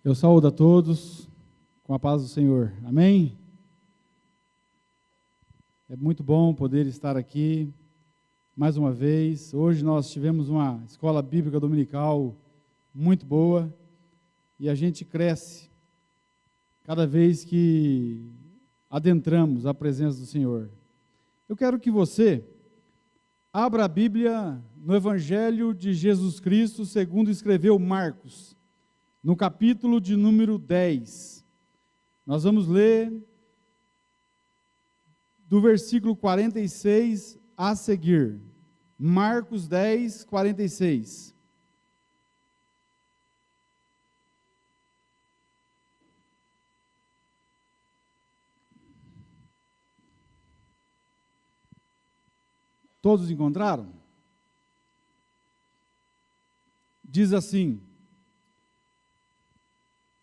Eu saúdo a todos com a paz do Senhor. Amém? É muito bom poder estar aqui mais uma vez. Hoje nós tivemos uma escola bíblica dominical muito boa e a gente cresce cada vez que adentramos a presença do Senhor. Eu quero que você abra a Bíblia no Evangelho de Jesus Cristo, segundo escreveu Marcos, no capítulo de número 10. Nós vamos ler do versículo 46 a seguir. Marcos 10, 46. Todos encontraram? Diz assim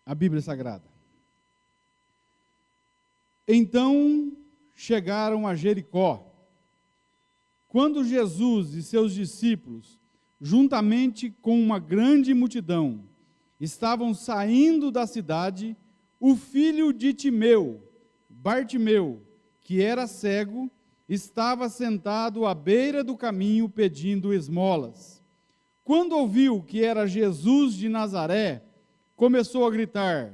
a Bíblia Sagrada: Então chegaram a Jericó. Quando Jesus e seus discípulos, juntamente com uma grande multidão, estavam saindo da cidade, o filho de Timeu, Bartimeu, que era cego, estava sentado à beira do caminho pedindo esmolas. Quando ouviu que era Jesus de Nazaré, começou a gritar: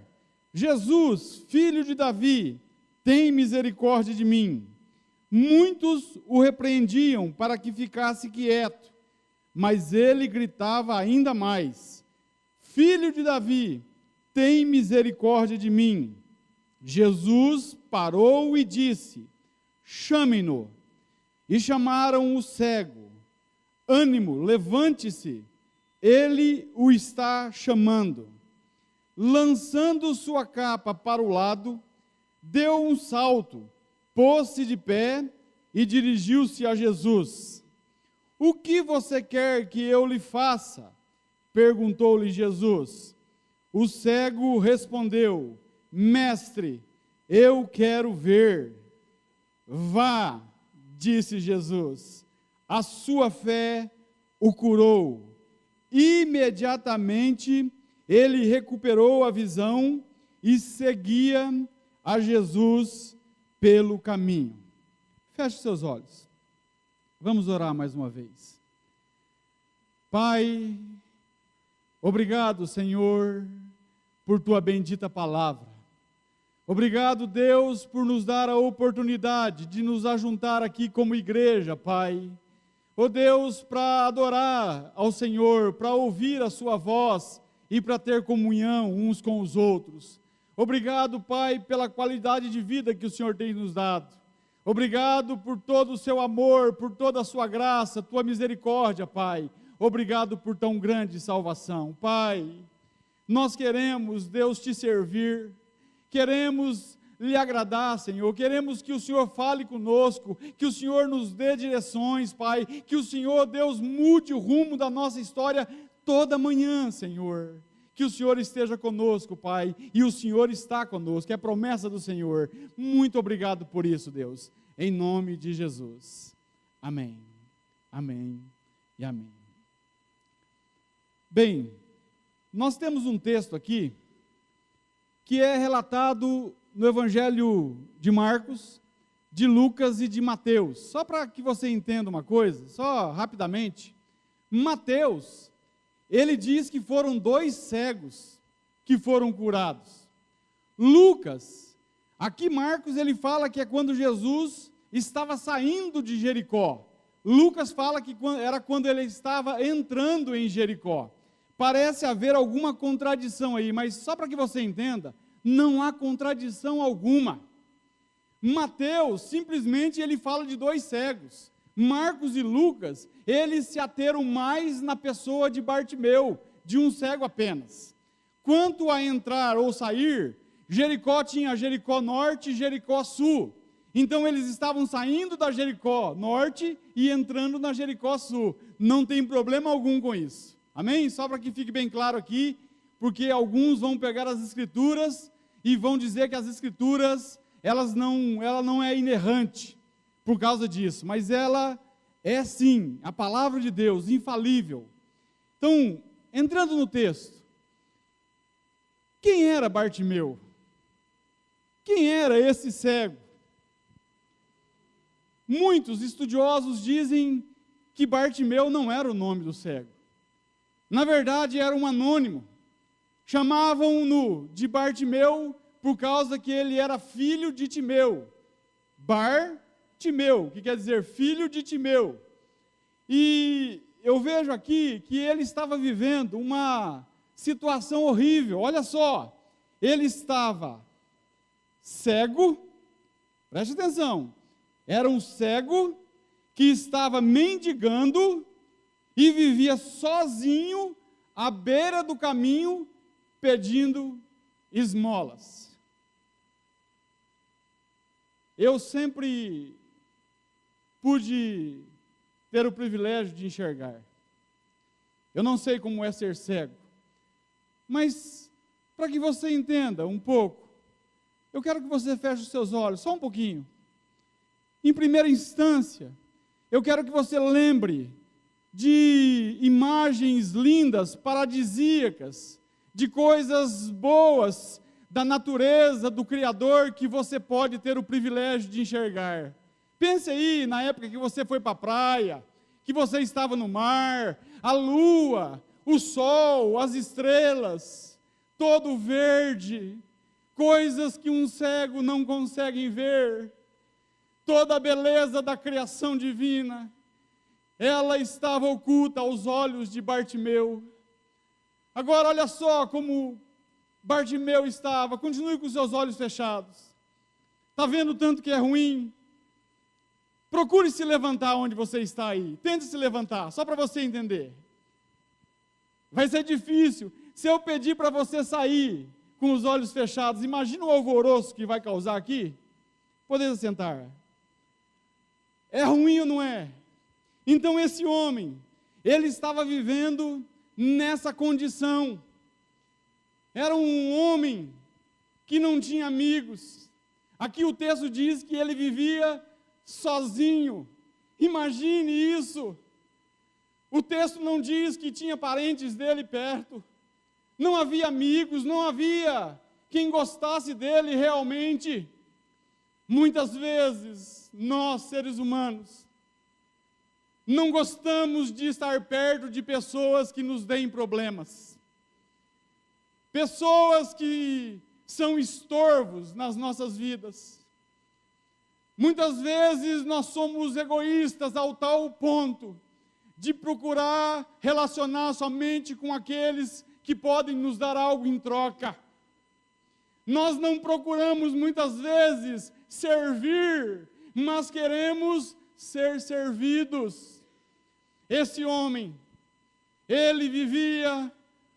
Jesus, filho de Davi, tem misericórdia de mim. Muitos o repreendiam para que ficasse quieto, mas ele gritava ainda mais: Filho de Davi, tem misericórdia de mim. Jesus parou e disse: Chamem-no. E chamaram o cego. Ânimo, levante-se, ele o está chamando. Lançando sua capa para o lado, deu um salto, pôs-se de pé e dirigiu-se a Jesus. O que você quer que eu lhe faça? Perguntou-lhe Jesus. O cego respondeu: Mestre, eu quero ver. Vá, disse Jesus, a sua fé o curou. Imediatamente ele recuperou a visão e seguia a Jesus pelo caminho. Feche seus olhos. Vamos orar mais uma vez. Pai, obrigado, Senhor, por tua bendita palavra. Obrigado, Deus, por nos dar a oportunidade de nos ajuntar aqui como igreja, Pai. Ó Deus, para adorar ao Senhor, para ouvir a sua voz e para ter comunhão uns com os outros. Obrigado, Pai, pela qualidade de vida que o Senhor tem nos dado. Obrigado por todo o seu amor, por toda a sua graça, tua misericórdia, Pai. Obrigado por tão grande salvação. Pai, nós queremos, Deus, te servir. Queremos lhe agradar, Senhor, queremos que o Senhor fale conosco, que o Senhor nos dê direções, Pai, que o Senhor, Deus, mude o rumo da nossa história toda manhã, Senhor, que o Senhor esteja conosco, Pai, e o Senhor está conosco, é a promessa do Senhor. Muito obrigado por isso, Deus, em nome de Jesus, amém, amém e amém. Bem, nós temos um texto aqui, que é relatado no Evangelho de Marcos, de Lucas e de Mateus. Só para que você entenda uma coisa, só rapidamente, Mateus, ele diz que foram 2 cegos que foram curados. Lucas, aqui Marcos, ele fala que é quando Jesus estava saindo de Jericó. Lucas fala que era quando ele estava entrando em Jericó. Parece haver alguma contradição aí, mas só para que você entenda, não há contradição alguma. Mateus, simplesmente, ele fala de 2 cegos. Marcos e Lucas, eles se ateram mais na pessoa de Bartimeu, de um cego apenas. Quanto a entrar ou sair, Jericó tinha Jericó Norte e Jericó Sul. Então, eles estavam saindo da Jericó Norte e entrando na Jericó Sul. Não tem problema algum com isso. Amém? Só para que fique bem claro aqui, porque alguns vão pegar as Escrituras e vão dizer que as Escrituras, ela não é inerrante por causa disso, mas ela é sim, a palavra de Deus, infalível. Então, entrando no texto, quem era Bartimeu? Quem era esse cego? Muitos estudiosos dizem que Bartimeu não era o nome do cego. Na verdade, era um anônimo. Chamavam-no de Bartimeu por causa que ele era filho de Timeu. Bartimeu, que quer dizer filho de Timeu. E eu vejo aqui que ele estava vivendo uma situação horrível. Olha só, ele estava cego, preste atenção, era um cego que estava mendigando e vivia sozinho à beira do caminho pedindo esmolas. Eu sempre pude ter o privilégio de enxergar. Eu não sei como é ser cego, mas para que você entenda um pouco, eu quero que você feche os seus olhos, só um pouquinho. Em primeira instância, eu quero que você lembre de imagens lindas, paradisíacas, de coisas boas da natureza, do Criador, que você pode ter o privilégio de enxergar. Pense aí na época que você foi para a praia, que você estava no mar, a lua, o sol, as estrelas, todo verde, coisas que um cego não consegue ver, toda a beleza da criação divina, ela estava oculta aos olhos de Bartimeu. Agora olha só como Bartimeu estava, continue com os seus olhos fechados. Está vendo tanto que é ruim? Procure se levantar onde você está aí, tente se levantar, só para você entender. Vai ser difícil, se eu pedir para você sair com os olhos fechados, imagina o alvoroço que vai causar aqui. Poder sentar. É ruim ou não é? Então esse homem, ele estava vivendo nessa condição. Era um homem que não tinha amigos. Aqui o texto diz que ele vivia sozinho. Imagine isso. O texto não diz que tinha parentes dele perto. Não havia amigos, não havia quem gostasse dele realmente. Muitas vezes, nós, seres humanos, não gostamos de estar perto de pessoas que nos deem problemas. Pessoas que são estorvos nas nossas vidas. Muitas vezes nós somos egoístas ao tal ponto de procurar relacionar somente com aqueles que podem nos dar algo em troca. Nós não procuramos muitas vezes servir, mas queremos ser servidos. Esse homem, ele vivia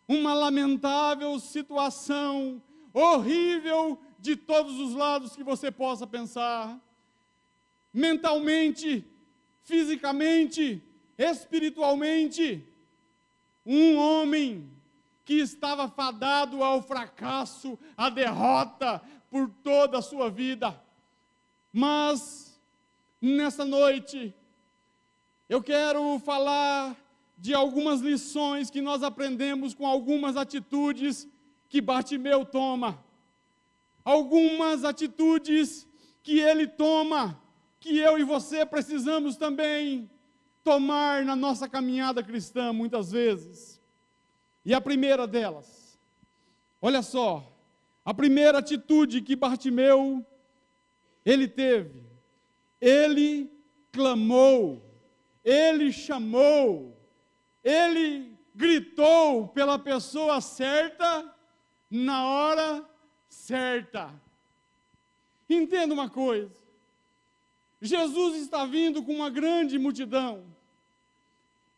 uma lamentável situação, horrível de todos os lados que você possa pensar. Mentalmente, fisicamente, espiritualmente, um homem que estava fadado ao fracasso, à derrota por toda a sua vida. Mas, nessa noite, eu quero falar de algumas lições que nós aprendemos com algumas atitudes que Bartimeu toma. Algumas atitudes que ele toma, que eu e você precisamos também tomar na nossa caminhada cristã muitas vezes. E a primeira delas, olha só, a primeira atitude que Bartimeu, ele teve, ele clamou, ele chamou, ele gritou pela pessoa certa, na hora certa. Entenda uma coisa, Jesus está vindo com uma grande multidão.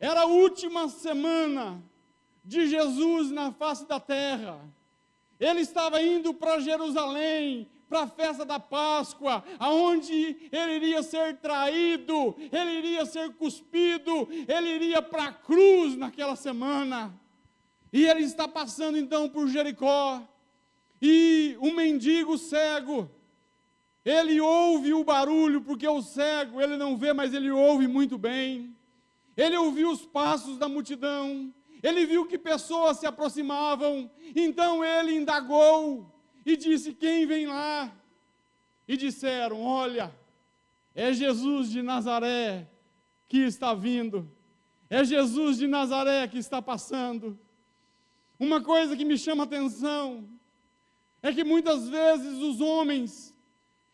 Era a última semana de Jesus na face da terra. Ele estava indo para Jerusalém, para a festa da Páscoa, aonde ele iria ser traído, ele iria ser cuspido, ele iria para a cruz naquela semana. E ele está passando então por Jericó, e um mendigo cego, ele ouve o barulho, porque o cego, ele não vê, mas ele ouve muito bem. Ele ouviu os passos da multidão, Ele viu que pessoas se aproximavam, então ele indagou e disse: quem vem lá? E disseram: olha, é Jesus de Nazaré que está vindo, é Jesus de Nazaré que está passando. Uma coisa que me chama a atenção é que muitas vezes os homens,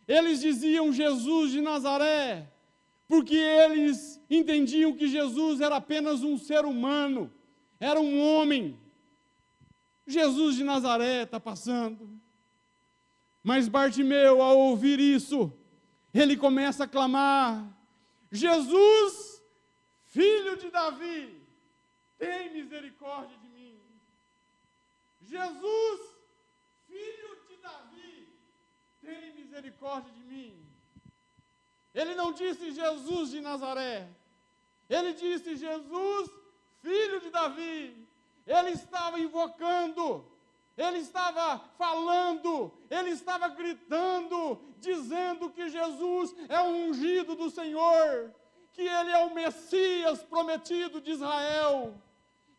eles diziam Jesus de Nazaré, porque eles entendiam que Jesus era apenas um ser humano, era um homem. Jesus de Nazaré está passando. Mas Bartimeu, ao ouvir isso, ele começa a clamar: Jesus, filho de Davi, tem misericórdia de mim. Jesus, filho de Davi, tem misericórdia de mim. Ele não disse Jesus de Nazaré, ele disse Jesus, filho de Davi. Ele estava invocando, ele estava falando, ele estava gritando, dizendo que Jesus é o ungido do Senhor, que ele é o Messias prometido de Israel,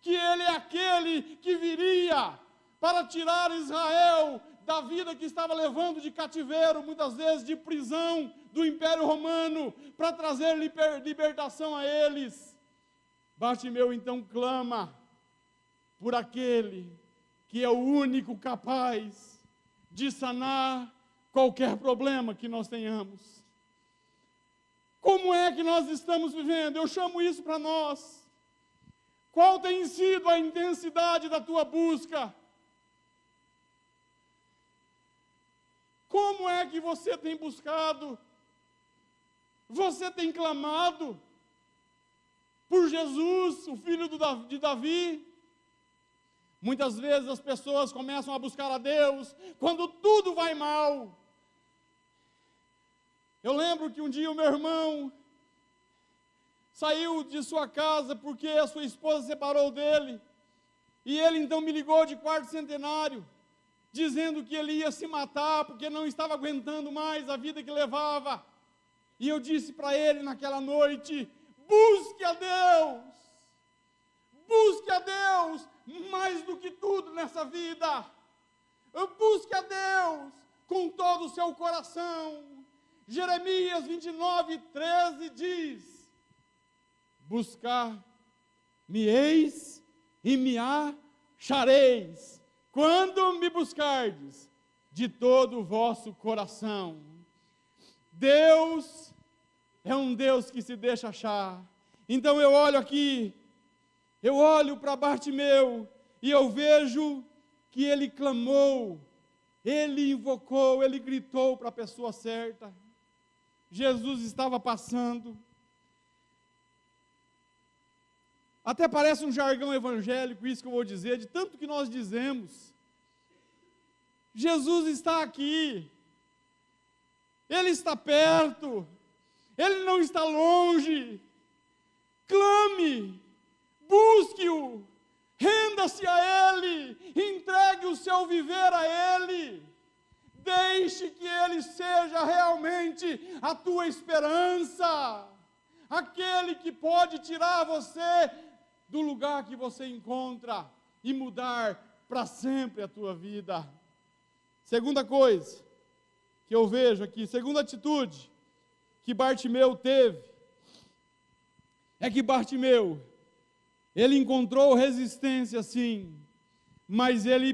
que ele é aquele que viria para tirar Israel da vida que estava levando de cativeiro, muitas vezes de prisão do Império Romano, para trazer libertação a eles. Bartimeu então clama por aquele que é o único capaz de sanar qualquer problema que nós tenhamos. Como é que nós estamos vivendo? Eu chamo isso para nós. Qual tem sido a intensidade da tua busca? Como é que você tem buscado? Você tem clamado por Jesus, o filho de Davi? Muitas vezes as pessoas começam a buscar a Deus quando tudo vai mal. Eu lembro que um dia o meu irmão saiu de sua casa porque a sua esposa separou dele. E ele então me ligou de quarto centenário, dizendo que ele ia se matar porque não estava aguentando mais a vida que levava. E eu disse para ele naquela noite: busque a Deus. Busque a Deus mais do que tudo nessa vida. Busque a Deus com todo o seu coração. Jeremias 29:13 diz: buscar-me-eis e me achareis, quando me buscardes de todo o vosso coração. Deus é um Deus que se deixa achar. Então eu olho aqui, eu olho para Bartimeu e eu vejo que ele clamou, ele invocou, ele gritou para a pessoa certa. Jesus estava passando. Até parece um jargão evangélico isso que eu vou dizer, de tanto que nós dizemos. Jesus está aqui, Ele está perto, Ele não está longe. Clame, busque-o, renda-se a Ele, entregue o seu viver a Ele, deixe que Ele seja realmente a tua esperança, aquele que pode tirar você do lugar que você encontra e mudar para sempre a tua vida. Segunda coisa que eu vejo aqui, segunda atitude que Bartimeu teve, é que Bartimeu, ele encontrou resistência sim, mas ele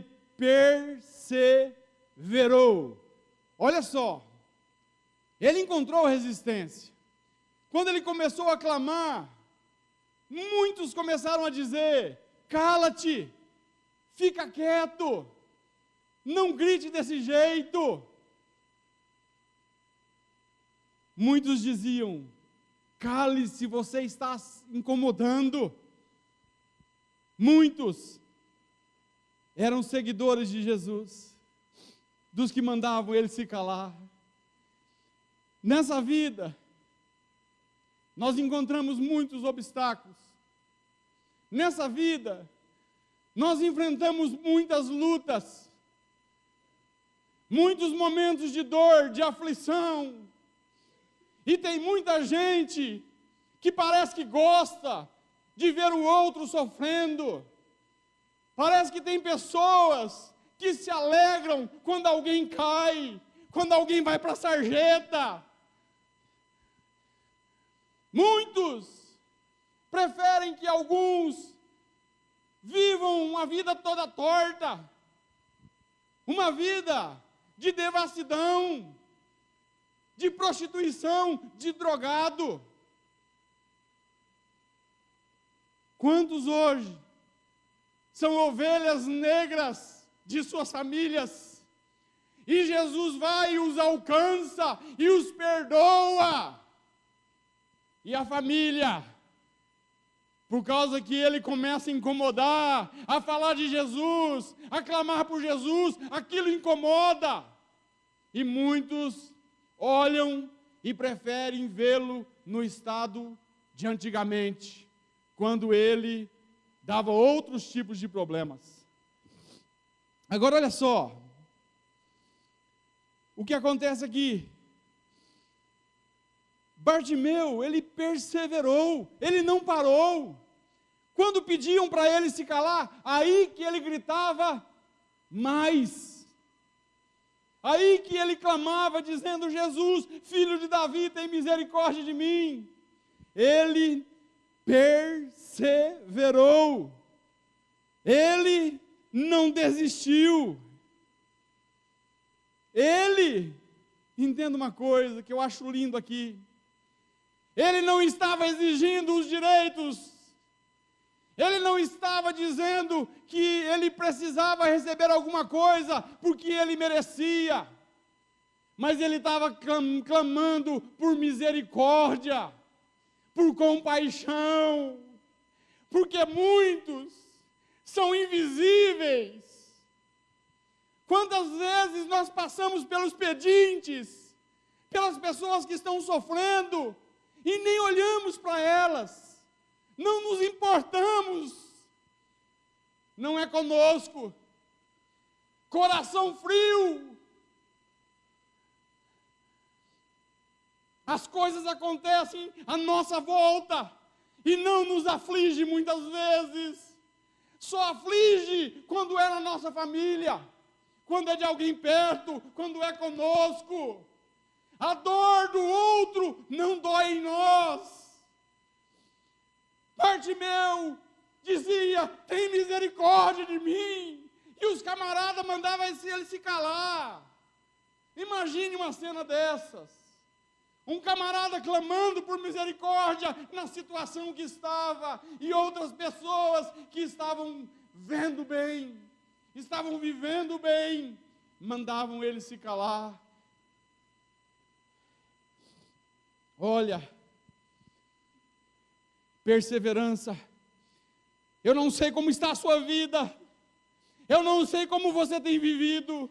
perseverou. Olha só, ele encontrou resistência. Quando ele começou a clamar, muitos começaram a dizer: cala-te, fica quieto, não grite desse jeito. Muitos diziam: cale-se, você está incomodando. Muitos eram seguidores de Jesus, dos que mandavam ele se calar. Nessa vida, nós encontramos muitos obstáculos. Nessa vida, nós enfrentamos muitas lutas, muitos momentos de dor, de aflição. E tem muita gente que parece que gosta de ver o outro sofrendo. Parece que tem pessoas que se alegram quando alguém cai, quando alguém vai para a sarjeta. Muitos preferem que alguns vivam uma vida toda torta, uma vida de devassidão, de prostituição, de drogado. Quantos hoje são ovelhas negras de suas famílias, e Jesus vai e os alcança e os perdoa, e a família, por causa que ele começa a incomodar, a falar de Jesus, a clamar por Jesus, aquilo incomoda, e muitos olham e preferem vê-lo no estado de antigamente, quando ele dava outros tipos de problemas. Agora olha só, o que acontece aqui? Bartimeu, ele perseverou, ele não parou. Quando pediam para ele se calar, aí que ele gritava mais. Aí que ele clamava dizendo: Jesus, filho de Davi, tem misericórdia de mim. Ele perseverou. Ele não desistiu. Ele, entenda uma coisa que eu acho lindo aqui, ele não estava exigindo os direitos, ele não estava dizendo que ele precisava receber alguma coisa porque ele merecia, mas ele estava clamando por misericórdia, por compaixão, porque muitos são invisíveis. Quantas vezes nós passamos pelos pedintes, pelas pessoas que estão sofrendo, e nem olhamos para elas, não nos importamos, não é conosco, coração frio. As coisas acontecem à nossa volta, e não nos aflige muitas vezes, só aflige quando é na nossa família, quando é de alguém perto, quando é conosco. A dor do outro não dói em nós. Bartimeu dizia: tem misericórdia de mim, e os camaradas mandavam ele se calar. Imagine uma cena dessas, um camarada clamando por misericórdia na situação que estava, e outras pessoas que estavam vendo bem, estavam vivendo bem, mandavam ele se calar. Olha, perseverança. Eu não sei como está a sua vida, eu não sei como você tem vivido,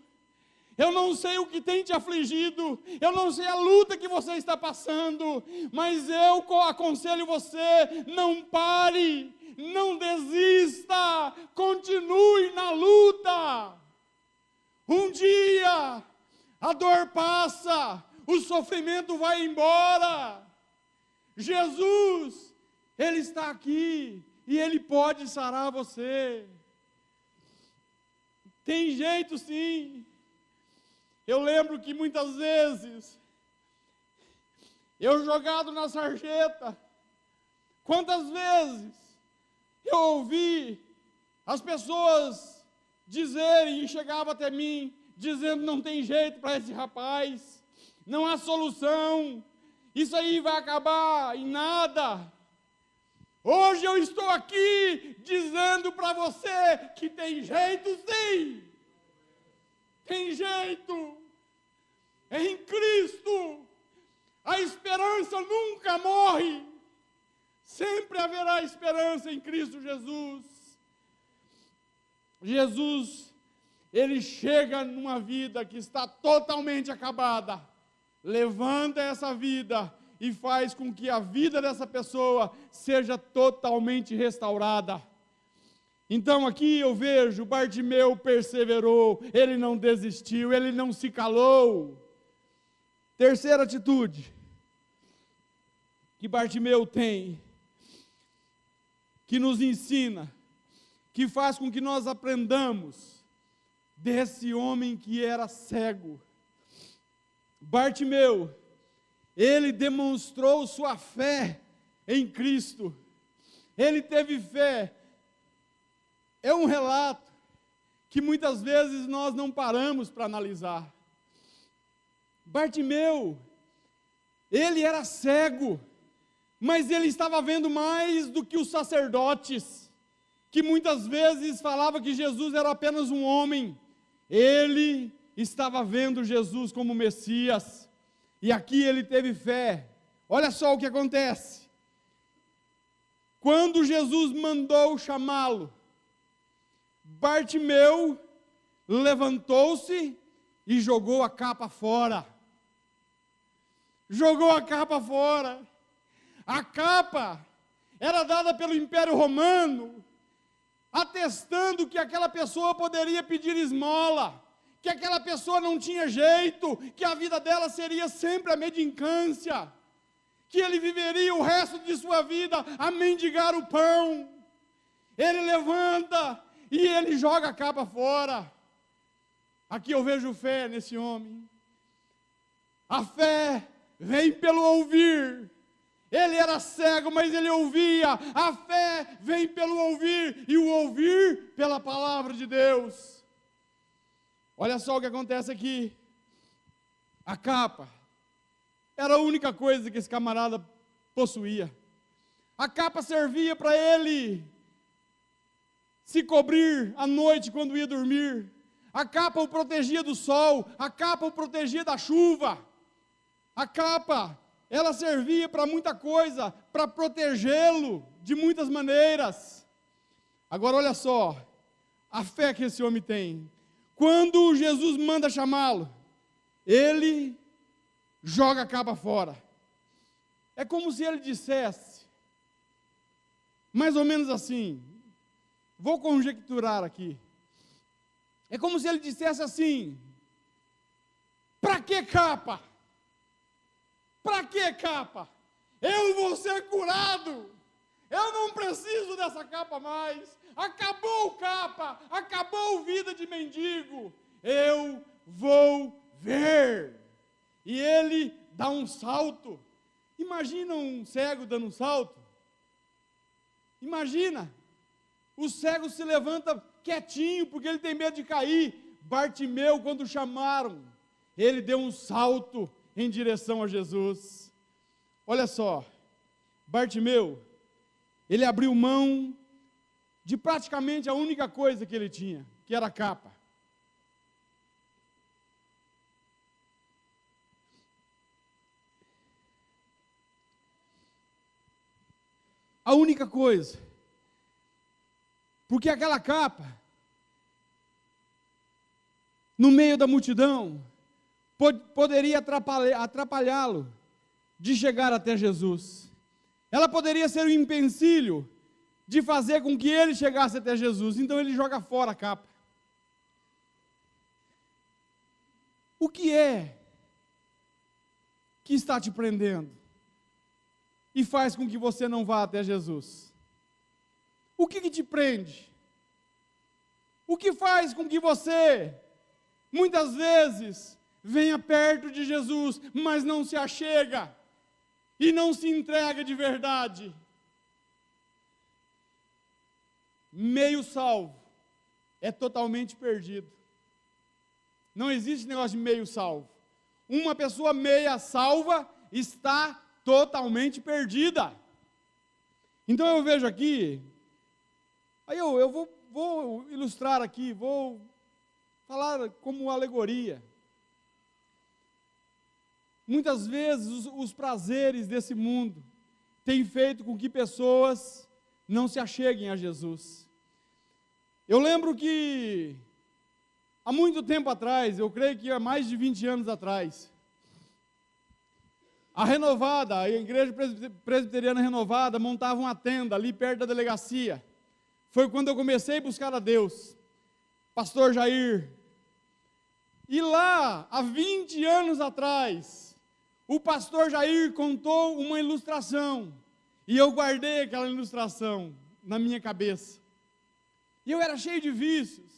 eu não sei o que tem te afligido, eu não sei a luta que você está passando, mas eu aconselho você: não pare, não desista, continue na luta. Um dia a dor passa, o sofrimento vai embora. Jesus, Ele está aqui e Ele pode sarar você. Tem jeito sim. Eu lembro que muitas vezes, eu jogado na sarjeta, quantas vezes eu ouvi as pessoas dizerem, e chegava até mim, dizendo: não tem jeito para esse rapaz, não há solução, isso aí vai acabar em nada. Hoje eu estou aqui dizendo para você que tem jeito sim, tem jeito, em Cristo, a esperança nunca morre, sempre haverá esperança em Cristo Jesus. Jesus, Ele chega numa vida que está totalmente acabada, levanta essa vida e faz com que a vida dessa pessoa seja totalmente restaurada. Então aqui eu vejo, Bartimeu perseverou, ele não desistiu, ele não se calou. Terceira atitude que Bartimeu tem, que nos ensina que faz com que nós aprendamos desse homem que era cego. Bartimeu, ele demonstrou sua fé em Cristo. Ele teve fé. É um relato que muitas vezes nós não paramos para analisar. Bartimeu, ele era cego, mas ele estava vendo mais do que os sacerdotes, que muitas vezes falavam que Jesus era apenas um homem. Ele estava vendo Jesus como Messias, e aqui ele teve fé. Olha só o que acontece. Quando Jesus mandou chamá-lo, Bartimeu levantou-se e jogou a capa fora. Jogou a capa fora. A capa era dada pelo Império Romano, atestando que aquela pessoa poderia pedir esmola, que aquela pessoa não tinha jeito, que a vida dela seria sempre a mendicância, que ele viveria o resto de sua vida a mendigar o pão. Ele levanta e ele joga a capa fora. Aqui eu vejo fé nesse homem. A fé vem pelo ouvir. Ele era cego, mas ele ouvia. A fé vem pelo ouvir, e o ouvir pela palavra de Deus. Olha só o que acontece aqui. A capa era a única coisa que esse camarada possuía. A capa servia para ele se cobrir à noite quando ia dormir. A capa o protegia do sol, a capa o protegia da chuva. A capa, ela servia para muita coisa, para protegê-lo de muitas maneiras. Agora olha só, a fé que esse homem tem. Quando Jesus manda chamá-lo, ele joga a capa fora. É como se ele dissesse, mais ou menos assim, vou conjecturar aqui. É como se ele dissesse assim: para que capa? Para que capa? Eu vou ser curado. Eu não preciso dessa capa mais. Acabou capa, acabou vida de mendigo. Eu vou ver. E ele dá um salto. Imagina um cego dando um salto. Imagina. O cego se levanta quietinho, porque ele tem medo de cair. Bartimeu, quando chamaram, ele deu um salto em direção a Jesus. Olha só, Bartimeu, ele abriu mão de praticamente a única coisa que ele tinha, que era a capa. A única coisa. Porque aquela capa, no meio da multidão, poderia atrapalhá-lo de chegar até Jesus. Ela poderia ser um empecilho de fazer com que ele chegasse até Jesus. Então ele joga fora a capa. O que é que está te prendendo e faz com que você não vá até Jesus? O que te prende? O que faz com que você, muitas vezes, venha perto de Jesus, mas não se achega e não se entrega de verdade? Meio salvo é totalmente perdido. Não existe negócio de meio salvo. Uma pessoa meia salva está totalmente perdida. Então eu vejo aqui, aí eu vou ilustrar aqui, vou falar como alegoria. Muitas vezes os prazeres desse mundo têm feito com que pessoas não se acheguem a Jesus. Eu lembro que há muito tempo atrás, eu creio que há mais de 20 anos atrás, a Renovada, a Igreja Presbiteriana Renovada, montava uma tenda ali perto da delegacia. Foi quando eu comecei a buscar a Deus, pastor Jair. E lá, há 20 anos atrás, o pastor Jair contou uma ilustração, e eu guardei aquela ilustração na minha cabeça. E eu era cheio de vícios,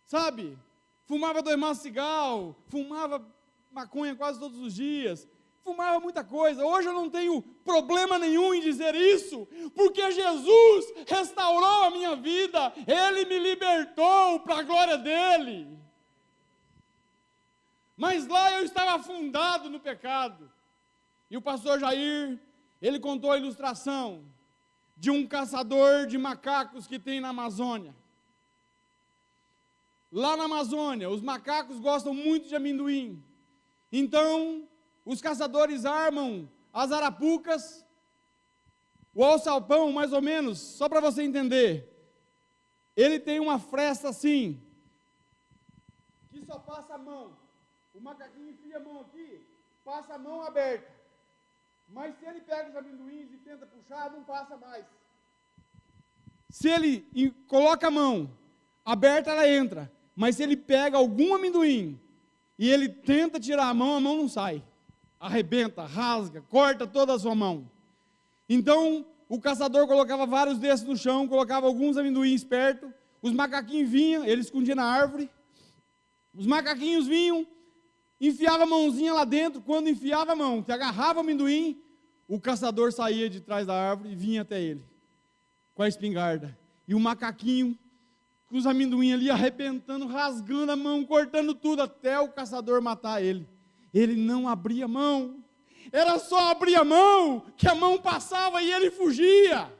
sabe? Fumava 2 maços de cigarro, fumava maconha quase todos os dias, fumava muita coisa. Hoje eu não tenho problema nenhum em dizer isso, porque Jesus restaurou a minha vida, Ele me libertou para a glória dEle. Mas lá eu estava afundado no pecado. E o pastor Jair, ele contou a ilustração de um caçador de macacos que tem na Amazônia. Lá na Amazônia, os macacos gostam muito de amendoim. Então, os caçadores armam as arapucas, o alçapão, mais ou menos, só para você entender. Ele tem uma fresta assim, que só passa a mão. O macaquinho enfia a mão aqui, passa a mão aberta. Mas se ele pega os amendoins e tenta puxar, não passa mais. Se ele coloca a mão aberta, ela entra. Mas se ele pega algum amendoim e ele tenta tirar a mão não sai. Arrebenta, rasga, corta toda a sua mão. Então, o caçador colocava vários desses no chão, colocava alguns amendoins perto, os macaquinhos vinham, ele escondia na árvore, os macaquinhos vinham, enfiava a mãozinha lá dentro. Quando enfiava a mão, que agarrava o amendoim, o caçador saía de trás da árvore e vinha até ele, com a espingarda. E o macaquinho, com os amendoim ali arrebentando, rasgando a mão, cortando tudo, até o caçador matar ele. Ele não abria a mão, era só abrir a mão, que a mão passava e ele fugia.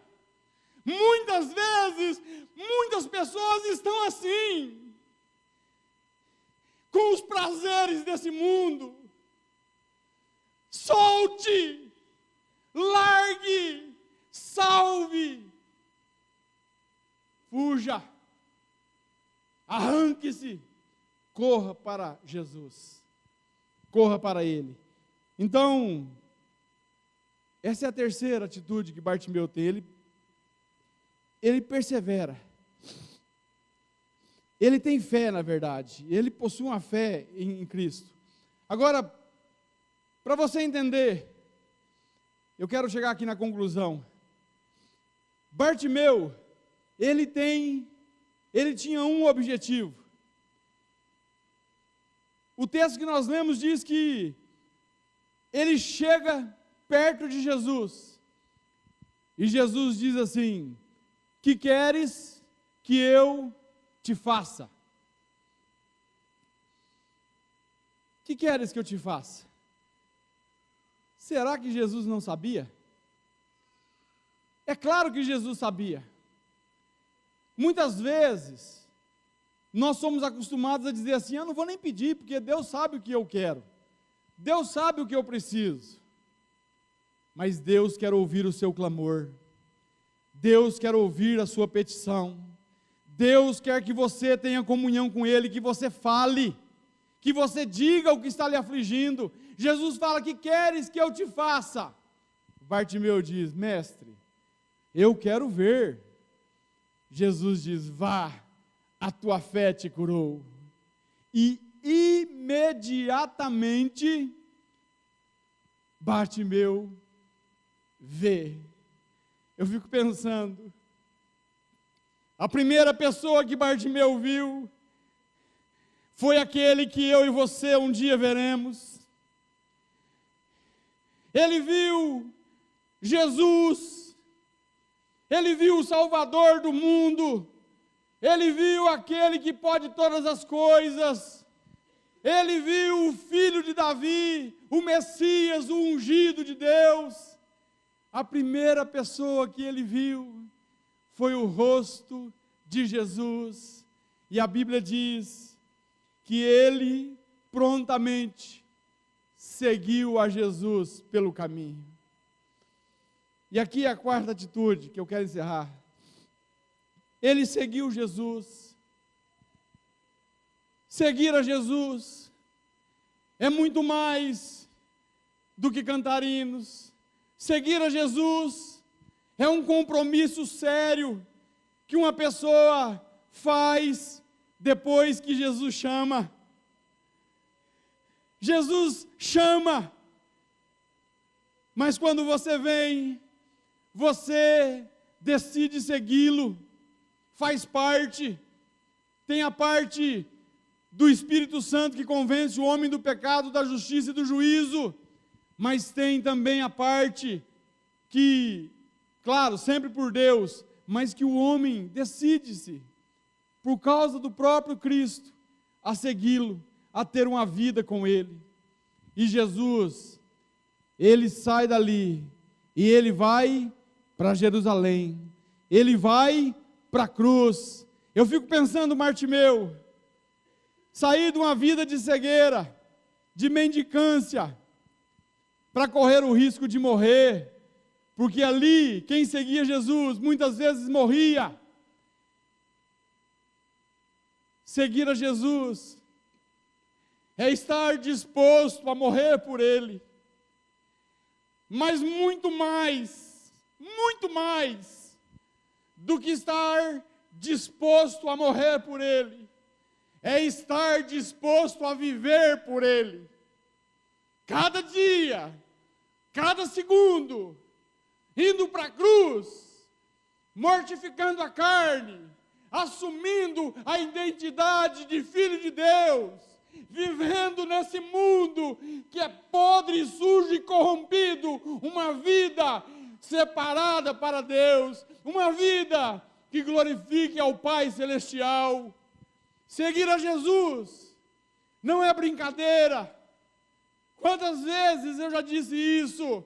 Muitas vezes, muitas pessoas estão assim, com os prazeres desse mundo. Solte, largue, salve, fuja, arranque-se, corra para Jesus, corra para Ele. Então, essa é a terceira atitude que Bartimeu tem. Ele persevera. Ele tem fé, na verdade. Ele possui uma fé em Cristo. Agora, para você entender, eu quero chegar aqui na conclusão. Bartimeu, ele tinha um objetivo. O texto que nós lemos diz que ele chega perto de Jesus. E Jesus diz assim: que queres que eu te faça? O que queres que eu te faça? Será que Jesus não sabia? É claro que Jesus sabia. Muitas vezes, nós somos acostumados a dizer assim: eu não vou nem pedir, porque Deus sabe o que eu quero. Deus sabe o que eu preciso. Mas Deus quer ouvir o seu clamor. Deus quer ouvir a sua petição. Deus quer que você tenha comunhão com Ele, que você fale, que você diga o que está lhe afligindo. Jesus fala: que queres que eu te faça? Bartimeu diz: mestre, eu quero ver. Jesus diz: vá, a tua fé te curou. E imediatamente Bartimeu vê. Eu fico pensando, a primeira pessoa que Bartimeu viu foi aquele que eu e você um dia veremos. Ele viu Jesus, ele viu o Salvador do mundo, ele viu aquele que pode todas as coisas, ele viu o filho de Davi, o Messias, o ungido de Deus. A primeira pessoa que ele viu foi o rosto de Jesus, e a Bíblia diz que ele prontamente seguiu a Jesus pelo caminho. E aqui é a quarta atitude que eu quero encerrar. Ele seguiu Jesus. Seguir a Jesus é muito mais do que cantar hinos. Seguir a Jesus é um compromisso sério que uma pessoa faz depois que Jesus chama. Jesus chama, mas quando você vem, você decide segui-lo, faz parte, tem a parte do Espírito Santo que convence o homem do pecado, da justiça e do juízo, mas tem também a parte que, claro, sempre por Deus, mas que o homem decide-se, por causa do próprio Cristo, a segui-lo, a ter uma vida com Ele. E Jesus, Ele sai dali, e Ele vai para Jerusalém, Ele vai para a cruz. Eu fico pensando, Bartimeu, sair de uma vida de cegueira, de mendicância, para correr o risco de morrer, porque ali, quem seguia Jesus, muitas vezes morria. Seguir a Jesus é estar disposto a morrer por Ele, mas muito mais do que estar disposto a morrer por Ele, é estar disposto a viver por Ele, cada dia, cada segundo, indo para a cruz, mortificando a carne, assumindo a identidade de filho de Deus, vivendo nesse mundo que é podre, sujo e corrompido, uma vida separada para Deus, uma vida que glorifique ao Pai Celestial. Seguir a Jesus não é brincadeira. Quantas vezes eu já disse isso?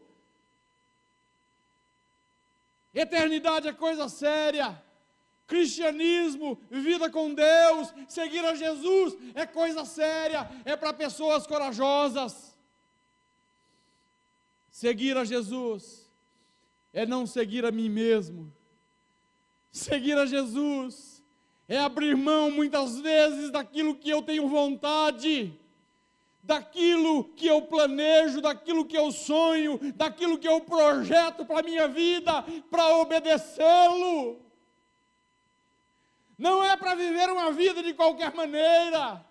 Eternidade é coisa séria. Cristianismo, vida com Deus, seguir a Jesus é coisa séria, é para pessoas corajosas. Seguir a Jesus é não seguir a mim mesmo. Seguir a Jesus é abrir mão muitas vezes daquilo que eu tenho vontade, daquilo que eu planejo, daquilo que eu sonho, daquilo que eu projeto para a minha vida, para obedecê-lo. Não é para viver uma vida de qualquer maneira,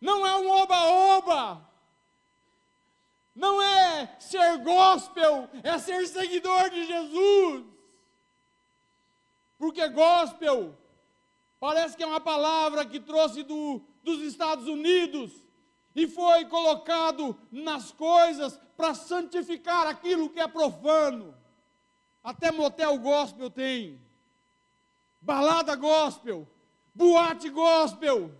não é um oba-oba, não é ser gospel, é ser seguidor de Jesus, porque gospel parece que é uma palavra que trouxe dos Estados Unidos e foi colocado nas coisas para santificar aquilo que é profano. Até motel gospel tem, balada gospel, boate gospel,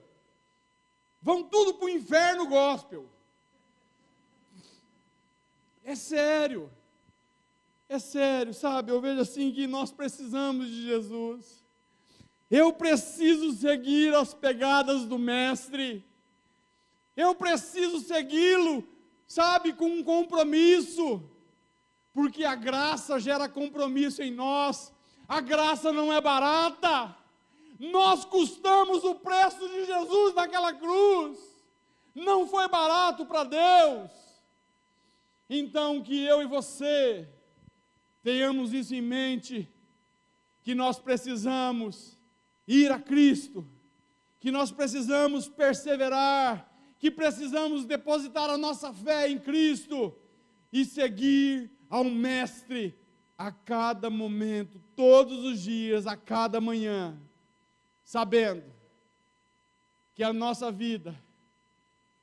vão tudo para o inferno gospel. É sério, sabe? Eu vejo assim que nós precisamos de Jesus. Eu preciso seguir as pegadas do Mestre. Eu preciso segui-lo, sabe, com um compromisso, porque a graça gera compromisso em nós. A graça não é barata. Nós custamos o preço de Jesus naquela cruz. Não foi barato para Deus. Então, que eu e você tenhamos isso em mente, que nós precisamos ir a Cristo, que nós precisamos perseverar, que precisamos depositar a nossa fé em Cristo e seguir ao Mestre a cada momento, todos os dias, a cada manhã, sabendo que a nossa vida,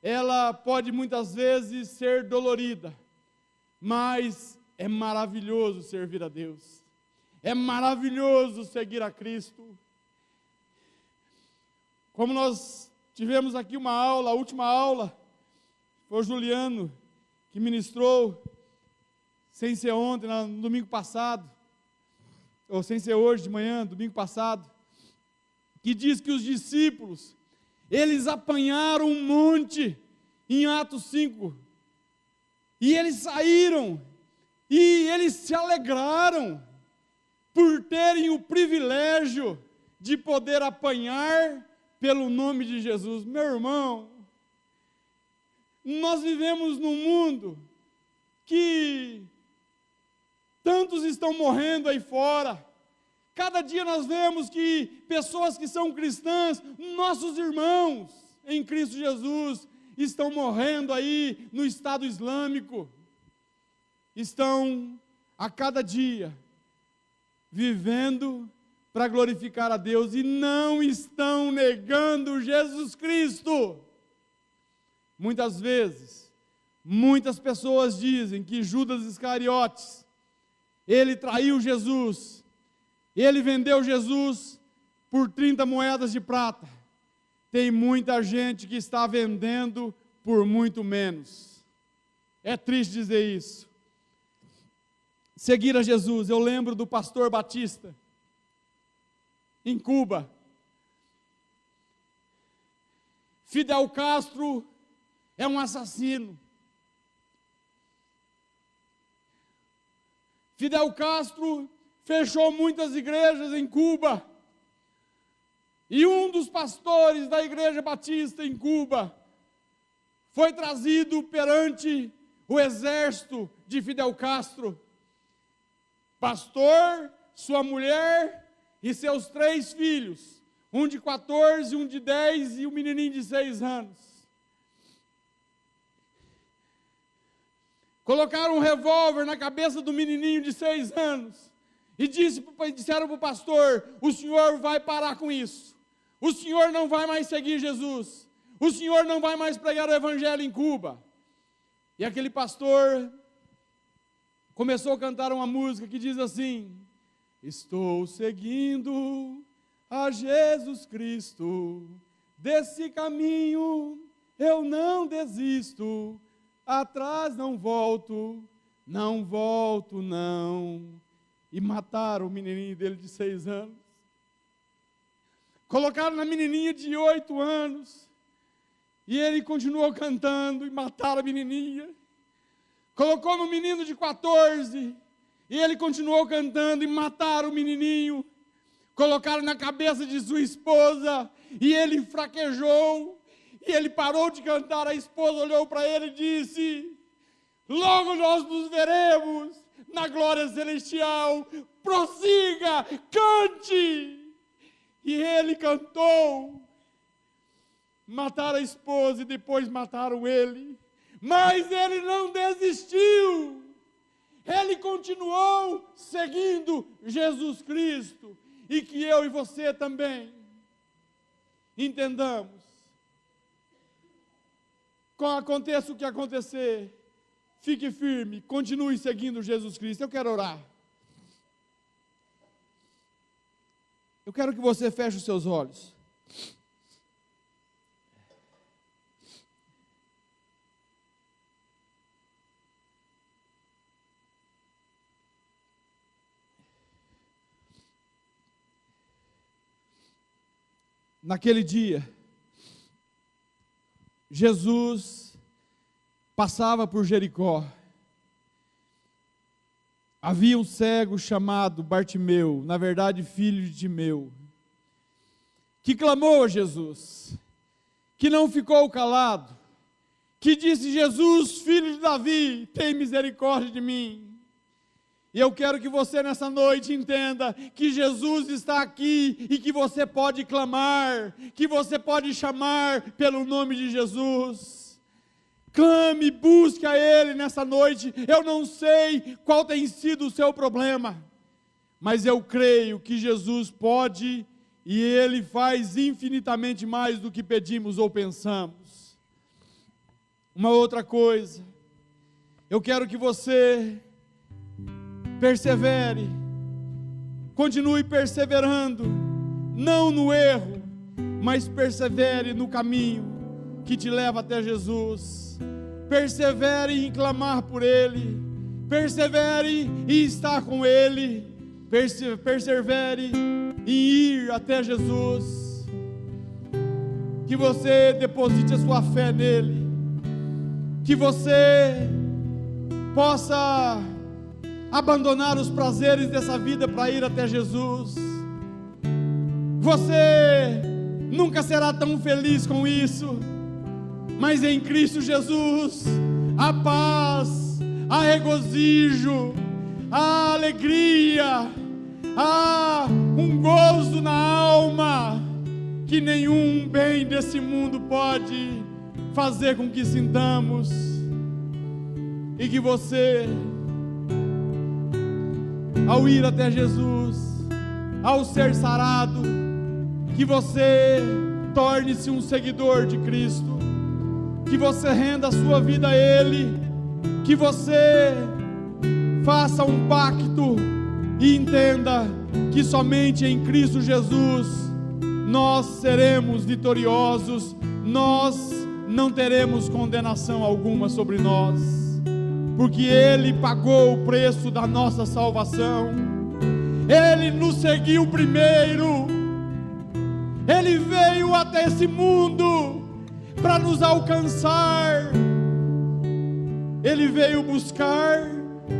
ela pode muitas vezes ser dolorida, mas é maravilhoso servir a Deus, é maravilhoso seguir a Cristo. Como nós tivemos aqui uma aula, a última aula, foi o Juliano que ministrou, sem ser ontem, no domingo passado, ou sem ser hoje de manhã, domingo passado, que diz que os discípulos, eles apanharam um monte, em Atos 5, e eles saíram, e eles se alegraram, por terem o privilégio de poder apanhar pelo nome de Jesus. Meu irmão, nós vivemos num mundo que tantos estão morrendo aí fora. Cada dia nós vemos que pessoas que são cristãs, nossos irmãos em Cristo Jesus, estão morrendo aí no Estado Islâmico. Estão a cada dia vivendo para glorificar a Deus e não estão negando Jesus Cristo. Muitas vezes, muitas pessoas dizem que Judas Iscariotes, ele traiu Jesus, ele vendeu Jesus por 30 moedas de prata. Tem muita gente que está vendendo por muito menos. É triste dizer isso. Seguir a Jesus, eu lembro do pastor Batista, em Cuba. Fidel Castro é um assassino. Fidel Castro fechou muitas igrejas em Cuba. E um dos pastores da igreja batista em Cuba foi trazido perante o exército de Fidel Castro. Pastor, sua mulher e seus 3 filhos, um de 14, um de 10 e um menininho de 6 anos. Colocaram um revólver na cabeça do menininho de 6 anos e disseram para o pastor: o senhor vai parar com isso, o senhor não vai mais seguir Jesus, o senhor não vai mais pregar o evangelho em Cuba. E aquele pastor começou a cantar uma música que diz assim: estou seguindo a Jesus Cristo, desse caminho eu não desisto, atrás não volto, não volto não. E mataram o menininho dele de 6 anos. Colocaram na menininha de 8 anos, e ele continuou cantando, e mataram a menininha. Colocou no menino de 14, e ele continuou cantando, e mataram o menininho. Colocaram na cabeça de sua esposa, e ele fraquejou, e ele parou de cantar. A esposa olhou para ele e disse: logo nós nos veremos na glória celestial, prossiga, cante. E ele cantou. Mataram a esposa e depois mataram ele, mas ele não desistiu, ele continuou seguindo Jesus Cristo. E que eu e você também entendamos, aconteça o que acontecer, fique firme, continue seguindo Jesus Cristo. Eu quero orar. Eu quero que você feche os seus olhos. Naquele dia, Jesus passava por Jericó. Havia um cego chamado Bartimeu, na verdade filho de Timeu, que clamou a Jesus, que não ficou calado, que disse: Jesus, filho de Davi, tem misericórdia de mim. E eu quero que você nessa noite entenda que Jesus está aqui e que você pode clamar, que você pode chamar pelo nome de Jesus. Clame, busque a Ele nessa noite. Eu não sei qual tem sido o seu problema, mas eu creio que Jesus pode e Ele faz infinitamente mais do que pedimos ou pensamos. Uma outra coisa, eu quero que você persevere, continue perseverando, não no erro, mas persevere no caminho que te leva até Jesus. Persevere em clamar por Ele, persevere em estar com Ele, persevere em ir até Jesus. Que você deposite a sua fé nele, que você possa abandonar os prazeres dessa vida para ir até Jesus. Você nunca será tão feliz com isso, mas em Cristo Jesus, a paz, a regozijo, a alegria, há um gozo na alma que nenhum bem desse mundo pode fazer com que sintamos. E que você, ao ir até Jesus, ao ser sarado, que você torne-se um seguidor de Cristo, que você renda a sua vida a Ele, que você faça um pacto e entenda que somente em Cristo Jesus nós seremos vitoriosos, nós não teremos condenação alguma sobre nós, porque Ele pagou o preço da nossa salvação, Ele nos seguiu primeiro, Ele veio até esse mundo para nos alcançar, Ele veio buscar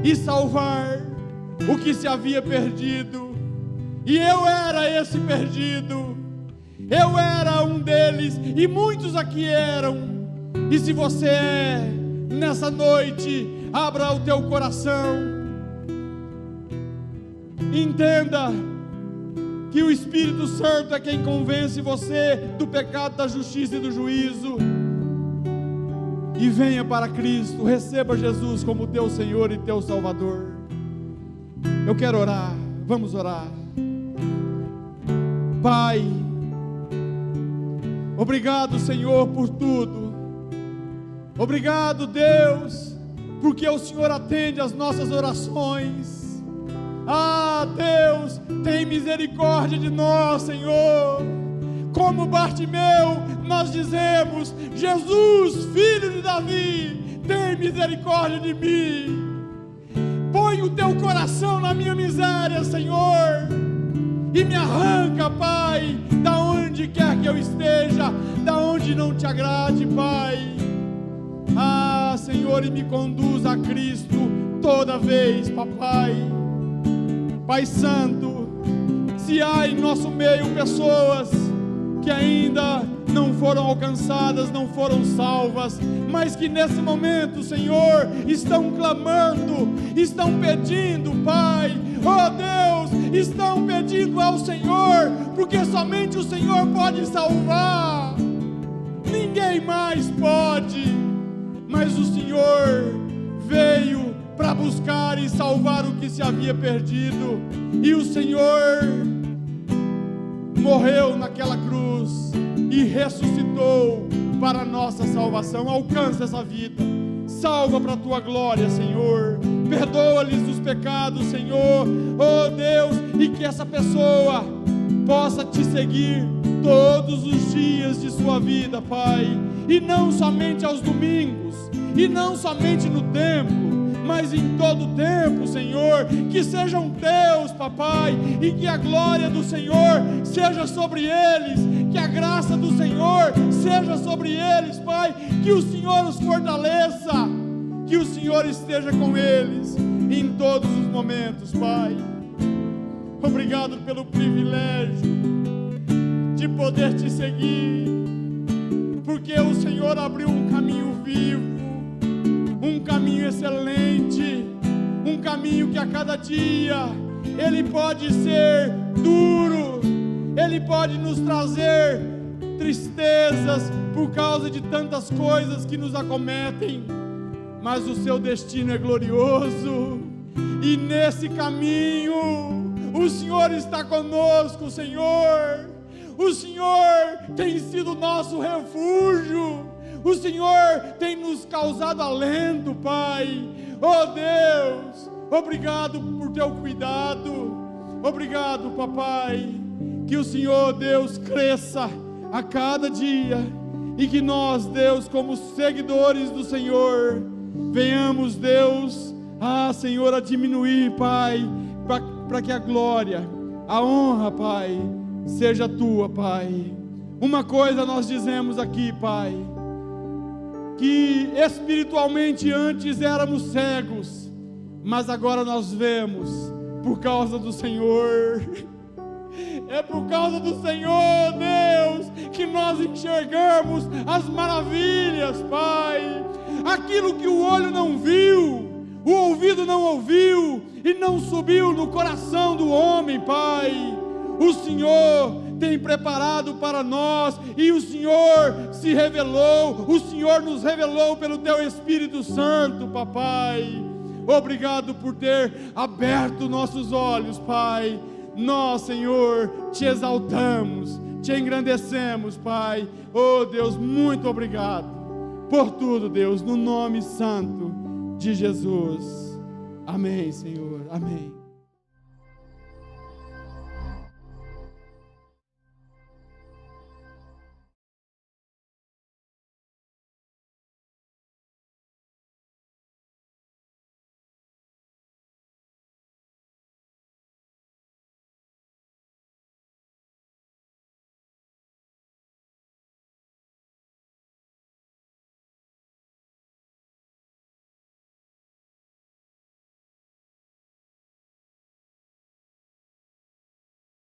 e salvar o que se havia perdido, e eu era esse perdido, eu era um deles, e muitos aqui eram. E se você é, nessa noite, abra o teu coração, entenda que o Espírito Santo é quem convence você do pecado, da justiça e do juízo, e venha para Cristo, receba Jesus como teu Senhor e teu Salvador. Eu quero orar, vamos orar. Pai, obrigado, Senhor, por tudo. Obrigado, Deus, porque o Senhor atende as nossas orações. Ah, Deus, tem misericórdia de nós, Senhor. Como Bartimeu, nós dizemos: Jesus, filho de Davi, tem misericórdia de mim. Põe o teu coração na minha miséria, Senhor, e me arranca, Pai, da onde quer que eu esteja, da onde não te agrade, Pai. Ah, Senhor, e me conduz a Cristo toda vez, Papai. Pai Santo, se há em nosso meio pessoas que ainda não foram alcançadas, não foram salvas, mas que nesse momento, Senhor, estão clamando, estão pedindo, Pai, oh Deus, estão pedindo ao Senhor, porque somente o Senhor pode salvar, ninguém mais pode, mas o Senhor veio para buscar e salvar o que se havia perdido, e o Senhor morreu naquela cruz e ressuscitou para a nossa salvação. Alcança essa vida, salva para a tua glória, Senhor, perdoa-lhes os pecados, Senhor, oh Deus, e que essa pessoa possa te seguir todos os dias de sua vida, Pai, e não somente aos domingos, e não somente no templo, mas em todo o tempo, Senhor, que sejam teus, Papai, e que a glória do Senhor seja sobre eles, que a graça do Senhor seja sobre eles, Pai, que o Senhor os fortaleça, que o Senhor esteja com eles em todos os momentos, Pai. Obrigado pelo privilégio de poder te seguir, porque o Senhor abriu um caminho vivo, um caminho excelente, um caminho que a cada dia ele pode ser duro, ele pode nos trazer tristezas por causa de tantas coisas que nos acometem, mas o seu destino é glorioso, e nesse caminho o Senhor está conosco, Senhor. O Senhor tem sido nosso refúgio, o Senhor tem nos causado alento, Pai. Oh Deus, obrigado por teu cuidado, obrigado, Papai, que o Senhor, Deus, cresça a cada dia, e que nós, Deus, como seguidores do Senhor, venhamos, Deus, Senhor, a diminuir, Pai, para que a glória, a honra, Pai, seja tua, Pai. Uma coisa nós dizemos aqui, Pai, que espiritualmente antes éramos cegos, mas agora nós vemos por causa do Senhor. É por causa do Senhor, Deus, que nós enxergamos as maravilhas, Pai. Aquilo que o olho não viu, o ouvido não ouviu e não subiu no coração do homem, Pai, o Senhor tem preparado para nós, e o Senhor se revelou, o Senhor nos revelou pelo teu Espírito Santo, Papai. Obrigado por ter aberto nossos olhos, Pai. Nós, Senhor, te exaltamos, te engrandecemos, Pai. Oh Deus, muito obrigado por tudo, Deus, no nome santo de Jesus. Amém, Senhor, amém.